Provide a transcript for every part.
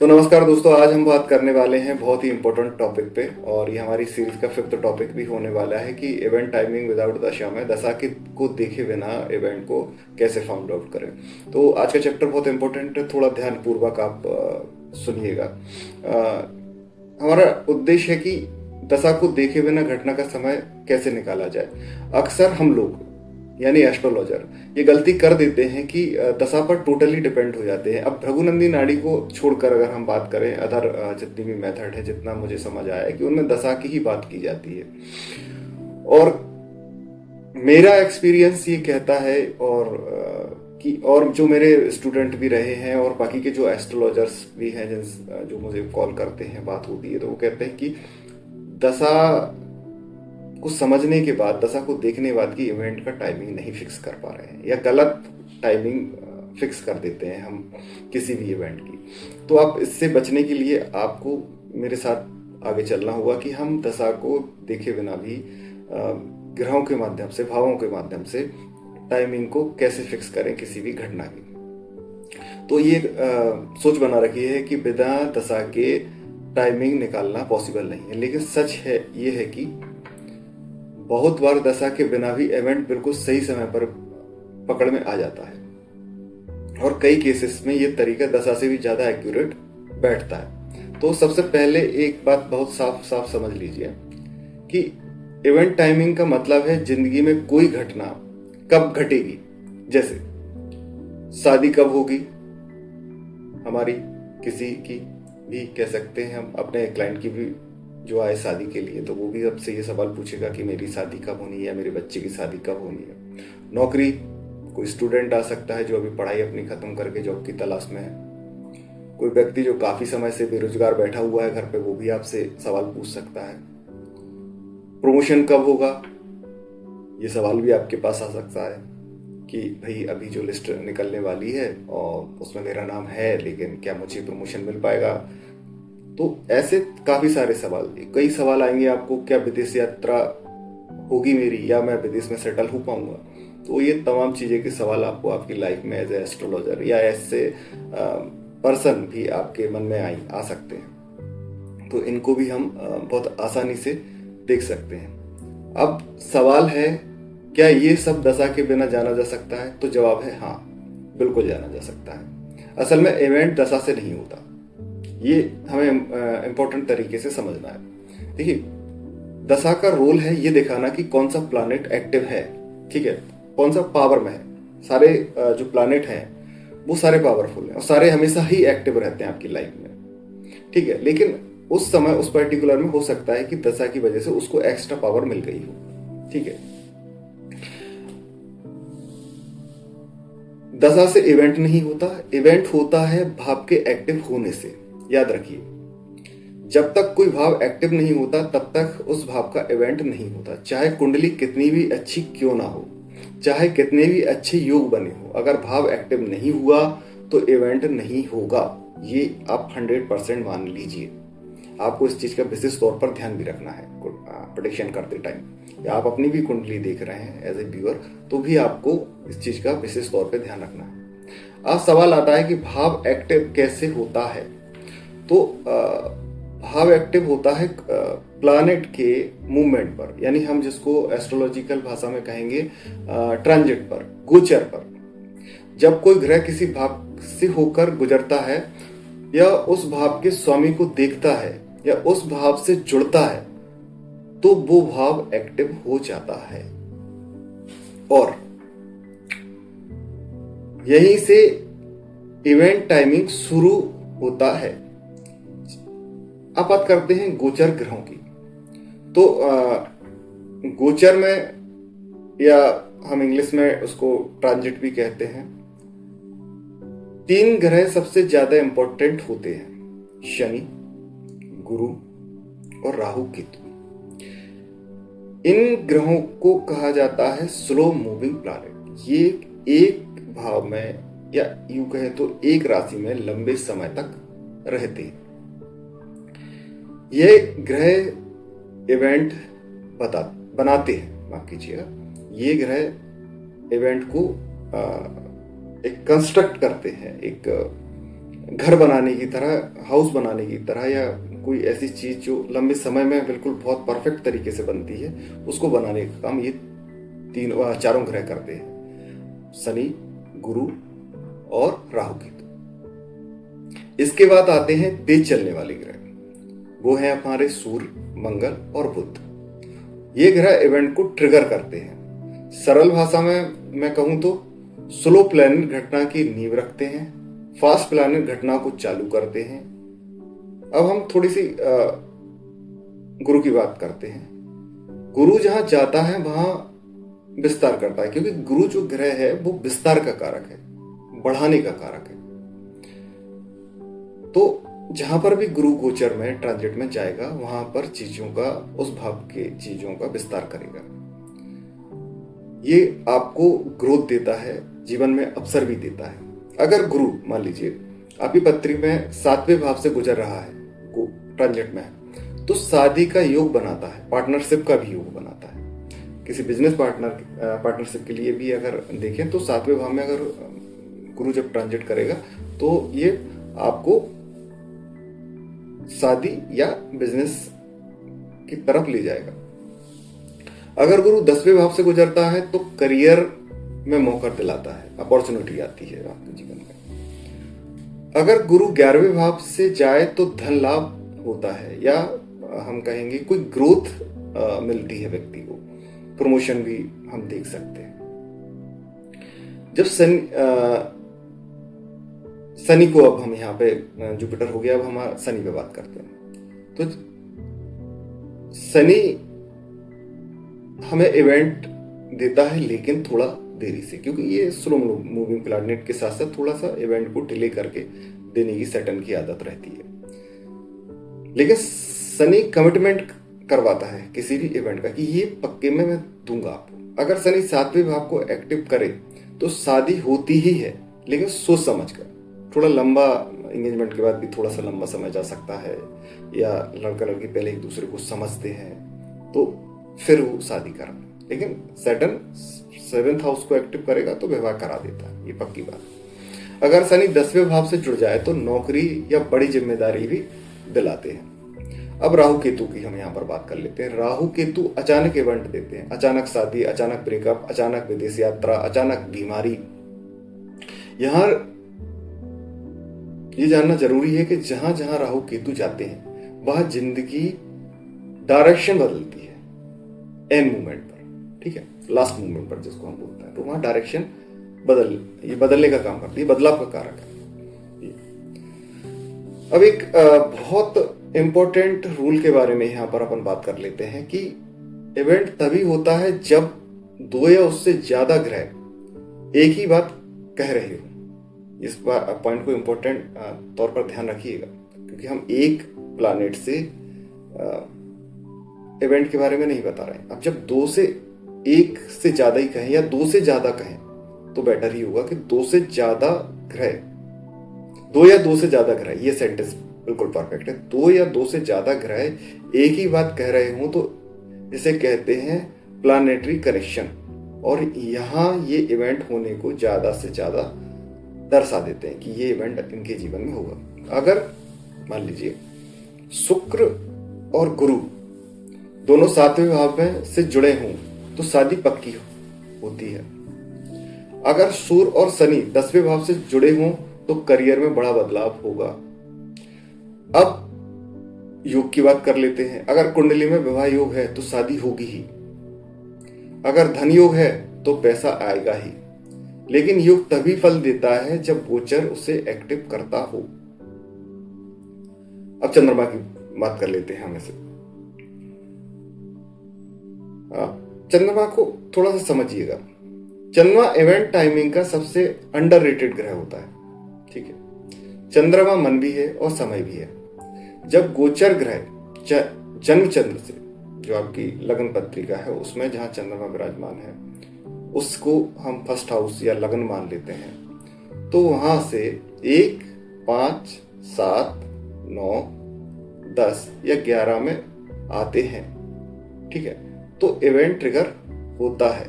तो नमस्कार दोस्तों, आज हम बात करने वाले हैं बहुत ही इंपॉर्टेंट टॉपिक पे। और ये हमारी सीरीज का 5th टॉपिक भी होने वाला है कि इवेंट टाइमिंग विदाउट दशा में दशा के को देखे बिना इवेंट को कैसे फाउंड आउट करें। तो आज का चैप्टर बहुत इंपॉर्टेंट है, थोड़ा ध्यानपूर्वक आप सुनिएगा। हमारा उद्देश्य है कि दशा को देखे बिना घटना का समय कैसे निकाला जाए। अक्सर हम लोग यानी एस्ट्रोलॉजर ये गलती कर देते हैं कि दशा पर टोटली डिपेंड हो जाते हैं। अब भृगुनंदी नाड़ी को छोड़कर अगर हम बात करें, अदर जितनी भी मेथड है, जितना मुझे समझ आया है कि उनमें दशा की ही बात की जाती है। और मेरा एक्सपीरियंस ये कहता है और जो मेरे स्टूडेंट भी रहे हैं और बाकी के जो एस्ट्रोलॉजर्स भी हैं जो मुझे कॉल करते हैं, बात होती है, तो वो कहते हैं कि दशा को समझने के बाद, दशा को देखने बाद की इवेंट का टाइमिंग नहीं फिक्स कर पा रहे हैं या गलत टाइमिंग फिक्स कर देते हैं हम किसी भी इवेंट की। तो आप इससे बचने के लिए आपको मेरे साथ आगे चलना होगा कि हम दशा को देखे बिना भी ग्रहों के माध्यम से, भावों के माध्यम से टाइमिंग को कैसे फिक्स करें किसी भी घटना की। तो ये सोच बना रखी है कि बिना दशा के टाइमिंग निकालना पॉसिबल नहीं है। लेकिन सच है ये है कि बहुत बार दशा के बिना भी इवेंट बिल्कुल सही समय पर पकड़ में आ जाता है और कई केसेस में ये तरीका दशा से भी ज्यादा एक्यूरेट बैठता है। तो सबसे पहले एक बात बहुत साफ साफ समझ लीजिए कि इवेंट टाइमिंग का मतलब है जिंदगी में कोई घटना कब घटेगी। जैसे शादी कब होगी हमारी, किसी की भी कह सकते हैं हम, अपने क्लाइंट की भी जो आए शादी के लिए, तो वो भी आपसे ये सवाल पूछेगा कि मेरी शादी कब होनी है या मेरे बच्चे की शादी कब होनी है। नौकरी, कोई स्टूडेंट आ सकता है जो अभी पढ़ाई अपनी खत्म करके जॉब की तलाश में है। कोई व्यक्ति जो काफी समय से बेरोजगार बैठा हुआ है घर पे, वो भी आपसे सवाल पूछ सकता है। प्रमोशन कब होगा, ये सवाल भी आपके पास आ सकता है कि भाई अभी जो लिस्ट निकलने वाली है और उसमें मेरा नाम है, लेकिन क्या मुझे प्रमोशन मिल पाएगा। तो ऐसे काफी सारे सवाल, कई सवाल आएंगे आपको, क्या विदेश यात्रा होगी मेरी या मैं विदेश में सेटल हो पाऊंगा। तो ये तमाम चीजें के सवाल आपको आपकी लाइफ में एज ए एस्ट्रोलॉजर या ऐसे पर्सन भी आपके मन में आ सकते हैं। तो इनको भी हम बहुत आसानी से देख सकते हैं। अब सवाल है, क्या ये सब दशा के बिना जाना जा सकता है? तो जवाब है हाँ, बिल्कुल जाना जा सकता है। असल में इवेंट दशा से नहीं होता, ये हमें इंपॉर्टेंट तरीके से समझना है। देखिए, दशा का रोल है ये दिखाना कि कौन सा प्लैनेट एक्टिव है, ठीक है, कौन सा पावर में है। सारे जो प्लैनेट हैं वो सारे पावरफुल हैं और सारे हमेशा ही एक्टिव रहते हैं आपकी लाइफ में, ठीक है। लेकिन उस समय उस पर्टिकुलर में हो सकता है कि दशा की वजह से उसको एक्स्ट्रा पावर मिल गई हो, ठीक है। दशा से इवेंट नहीं होता, इवेंट होता है भाव के एक्टिव होने से। याद रखिए, जब तक कोई भाव एक्टिव नहीं होता तब तक उस भाव का इवेंट नहीं होता। चाहे कुंडली कितनी भी अच्छी क्यों ना हो, चाहे कितने भी अच्छे योग बने हो, अगर भाव एक्टिव नहीं हुआ तो इवेंट नहीं होगा। ये आप 100% मान लीजिए। आपको इस चीज का विशेष तौर पर ध्यान भी रखना है प्रेडिक्शन करते टाइम, या आप अपनी भी कुंडली देख रहे हैं एज ए व्यूअर, तो भी आपको इस चीज का विशेष तौर पर ध्यान रखना है। अब सवाल आता है कि भाव एक्टिव कैसे होता है। तो भाव एक्टिव होता है प्लैनेट के मूवमेंट पर, यानी हम जिसको एस्ट्रोलॉजिकल भाषा में कहेंगे ट्रांजिट पर, गोचर पर। जब कोई ग्रह किसी भाव से होकर गुजरता है या उस भाव के स्वामी को देखता है या उस भाव से जुड़ता है, तो वो भाव एक्टिव हो जाता है। और यहीं से इवेंट टाइमिंग शुरू होता है। अब बात करते हैं गोचर ग्रहों की। तो गोचर में, या हम इंग्लिश में उसको ट्रांजिट भी कहते हैं, 3 ग्रह सबसे ज्यादा इंपॉर्टेंट होते हैं, शनि, गुरु और राहु केतु। इन ग्रहों को कहा जाता है स्लो मूविंग प्लैनेट। ये एक भाव में, या यूं कहें तो एक राशि में लंबे समय तक रहते हैं। ये ग्रह इवेंट बनाते हैं, माफ कीजिएगा, ये ग्रह इवेंट को एक कंस्ट्रक्ट करते हैं, एक घर बनाने की तरह, हाउस बनाने की तरह, या कोई ऐसी चीज जो लंबे समय में बिल्कुल बहुत परफेक्ट तरीके से बनती है, उसको बनाने का काम ये चारों ग्रह करते हैं, शनि, गुरु और राहु केतु। इसके बाद आते हैं तेज चलने वाले ग्रह, वो हैं हमारे सूर्य, मंगल और बुध। ये ग्रह इवेंट को ट्रिगर करते हैं। सरल भाषा में मैं कहूं तो स्लो प्लानिंग घटना की नींव रखते हैं, फास्ट प्लानिंग घटना को चालू करते हैं। अब हम थोड़ी सी गुरु की बात करते हैं। गुरु जहां जाता है वहां विस्तार करता है, क्योंकि गुरु जो ग्रह है वो विस्तार का कारक है, बढ़ाने का कारक है। तो जहां पर भी गुरु गोचर में ट्रांजिट में जाएगा, वहां पर चीजों का, उस भाव के चीजों का विस्तार करेगा। ये आपको ग्रोथ देता है, जीवन में अवसर भी देता है। अगर गुरु मान लीजिए आपकी पत्री में 7वें भाव से गुजर रहा है, ट्रांजिट में है, तो शादी का योग बनाता है, पार्टनरशिप का भी योग बनाता है। किसी बिजनेस पार्टनरशिप के लिए भी अगर देखें तो 7वें भाव में अगर गुरु जब ट्रांजिट करेगा तो ये आपको शादी या बिजनेस की तरफ ले जाएगा। अगर गुरु 10वें भाव से गुजरता है तो करियर में मौका दिलाता है, अपॉर्चुनिटी आती है आपके जीवन में। अगर गुरु 11वें भाव से जाए तो धन लाभ होता है, या हम कहेंगे कोई ग्रोथ मिलती है व्यक्ति को, प्रमोशन भी हम देख सकते हैं। जब शनि को, अब हम यहाँ पे जुपिटर हो गया, अब हम शनि पे बात करते हैं। तो शनि हमें इवेंट देता है, लेकिन थोड़ा देरी से, क्योंकि ये स्लो मूविंग प्लैनेट के साथ साथ थोड़ा सा इवेंट को डिले करके देने की सैटर्न की आदत रहती है। लेकिन शनि कमिटमेंट करवाता है किसी भी इवेंट का कि ये पक्के में मैं दूंगा आपको। अगर शनि 7वें भाव को एक्टिव करे तो शादी होती ही है, लेकिन सोच समझ कर। थोड़ा लंबा, एंगेजमेंट के बाद भी थोड़ा सा लंबा समय जा सकता है, या लड़का लड़की पहले एक दूसरे को समझते हैं तो फिर वो शादी करा। लेकिन सैटर्न 7th हाउस को एक्टिव करेगा तो विवाह करा देता है, ये पक्की बात। अगर शनि 10वें भाव से जुड़ जाए तो नौकरी या बड़ी जिम्मेदारी भी दिलाते हैं। अब राहु केतु की हम यहाँ पर बात कर लेते हैं। राहु केतु अचानक इवेंट देते हैं, अचानक शादी, अचानक ब्रेकअप, अचानक विदेश यात्रा, अचानक बीमारी। यहाँ ये जानना जरूरी है कि जहां जहां राहु केतु जाते हैं वह जिंदगी डायरेक्शन बदलती है, एंड मूवमेंट पर, ठीक है, लास्ट मूवमेंट पर जिसको हम बोलते हैं, तो वहां डायरेक्शन ये बदलने का काम करती है, बदलाव का कारक है। अब एक बहुत इंपॉर्टेंट रूल के बारे में यहां पर अपन बात कर लेते हैं कि इवेंट तभी होता है जब 2 या उससे ज्यादा ग्रह एक ही बात कह रहे हो। इस पॉइंट को इंपॉर्टेंट तौर पर ध्यान रखिएगा, क्योंकि हम एक प्लैनेट से इवेंट के बारे में नहीं बता रहे हैं। अब जब 2 से 1 से ज्यादा ही कहें या 2 से ज्यादा कहें तो बेटर ही होगा कि 2 से ज्यादा ग्रह, 2 या 2 से ज्यादा ग्रह, ये सेंटेंस बिल्कुल परफेक्ट है। 2 या 2 से ज्यादा ग्रह एक ही बात कह रहे हो तो इसे कहते हैं प्लानेटरी कनेक्शन, और यहाँ ये इवेंट होने को ज्यादा से ज्यादा दर्शा देते हैं कि ये इवेंट इनके जीवन में होगा। अगर मान लीजिए शुक्र और गुरु दोनों 7वें भाव में से जुड़े हों तो शादी पक्की होती है। अगर सूर्य और शनि 10वें भाव से जुड़े हों तो करियर में बड़ा बदलाव होगा। अब योग की बात कर लेते हैं। अगर कुंडली में विवाह योग है तो शादी होगी ही। अगर धन योग है तो पैसा आएगा ही, लेकिन योग तभी फल देता है जब गोचर उसे एक्टिव करता हो। अब चंद्रमा की बात कर लेते हैं हम इसे। चंद्रमा को थोड़ा सा समझिएगा। चंद्रमा इवेंट टाइमिंग का सबसे अंडररेटेड ग्रह होता है, ठीक है। चंद्रमा मन भी है और समय भी है। जब गोचर ग्रह जन्म चंद्र से, जो आपकी लग्न पत्रिका है उसमें जहां चंद्रमा विराजमान है, उसको हम फर्स्ट हाउस या लग्न मान लेते हैं, तो वहां से 1, 5, 7, 9, 10 या 11 में आते हैं, ठीक है, तो इवेंट ट्रिगर होता है।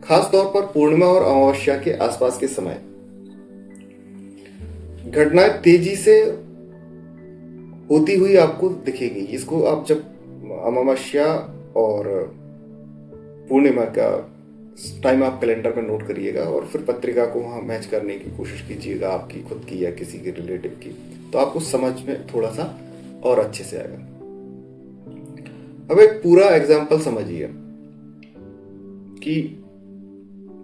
खास तौर पर पूर्णिमा और अमावस्या के आसपास के समय घटनाएं तेजी से होती हुई आपको दिखेगी। इसको आप जब अमावस्या और पूर्णिमा का टाइम आप कैलेंडर में नोट करिएगा और फिर पत्रिका को वहां मैच करने की कोशिश कीजिएगा, आपकी खुद की या किसी के रिलेटिव की, तो आपको समझ में थोड़ा सा और अच्छे से आएगा। अब एक पूरा एग्जाम्पल समझिए कि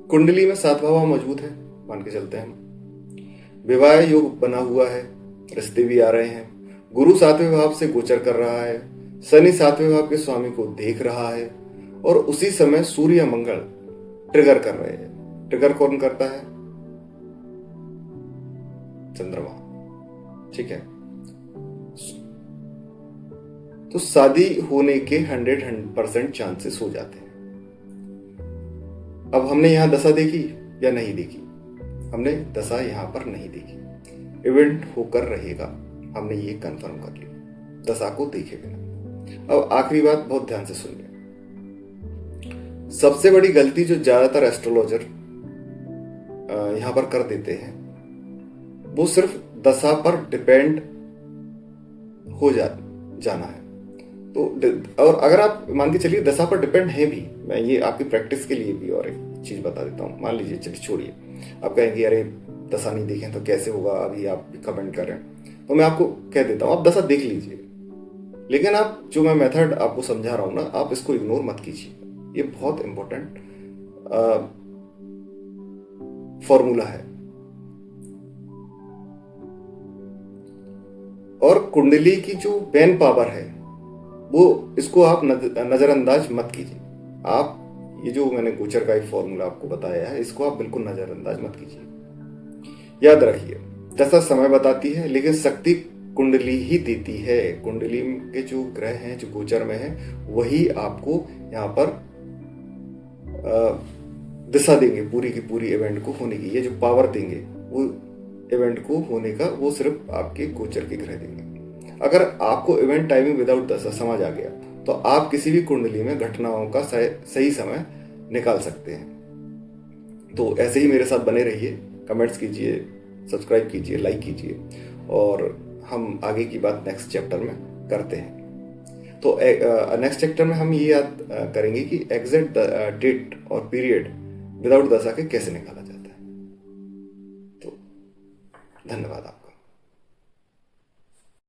कुंडली में 7 भाव मौजूद है, मान के चलते हैं हम, विवाह योग बना हुआ है, रिश्ते भी आ रहे हैं, गुरु 7वें भाव से गोचर कर रहा है, शनि 7वें भाव के स्वामी को देख रहा है, और उसी समय सूर्य मंगल ट्रिगर कर रहे हैं। ट्रिगर कौन करता है? चंद्रमा, ठीक है। तो शादी होने के 100% चांसेस हो जाते हैं। अब हमने यहां दशा देखी या नहीं देखी? हमने दशा यहां पर नहीं देखी, इवेंट होकर रहेगा, हमने ये कंफर्म कर लिया दशा को देखे बिना। अब आखिरी बात बहुत ध्यान से सुनिए। सबसे बड़ी गलती जो ज्यादातर एस्ट्रोलॉजर यहां पर कर देते हैं, वो सिर्फ दशा पर डिपेंड हो जाना है। तो और अगर आप मान के चलिए दशा पर डिपेंड है भी, मैं ये आपकी प्रैक्टिस के लिए भी और एक चीज बता देता हूं। मान लीजिए, चलिए छोड़िए, आप कहेंगे अरे दशा नहीं देखें तो कैसे होगा, अभी आप कमेंट कर रहे हैं, तो मैं आपको कह देता हूं आप दशा देख लीजिए, लेकिन आप जो मैं मेथड आपको समझा रहा हूं ना, आप इसको इग्नोर मत कीजिए। ये बहुत इंपॉर्टेंट फॉर्मूला है। और कुंडली की जो मेन पावर है, वो इसको आप नजरअंदाज मत कीजिए। आप ये जो मैंने गोचर का एक फॉर्मूला आपको बताया है, इसको आप बिल्कुल नजरअंदाज मत कीजिए। याद रखिए, दशा समय बताती है, लेकिन शक्ति कुंडली ही देती है। कुंडली के जो ग्रह हैं जो गोचर में है, वही आपको यहाँ पर दिशा देंगे पूरी की पूरी इवेंट को होने की। ये जो पावर देंगे वो इवेंट को होने का, वो सिर्फ आपके गोचर के ग्रह देंगे। अगर आपको इवेंट टाइमिंग विदाउट दशा समझ आ गया, तो आप किसी भी कुंडली में घटनाओं का सही समय निकाल सकते हैं। तो ऐसे ही मेरे साथ बने रहिए, कमेंट्स कीजिए, सब्सक्राइब कीजिए, लाइक कीजिए, और हम आगे की बात नेक्स्ट चैप्टर में करते हैं। तो नेक्स्ट चैप्टर में हम ये याद करेंगे कि एग्जैक्ट डेट और पीरियड विदाउट दशा के कैसे निकाला जाता है। तो धन्यवाद आप।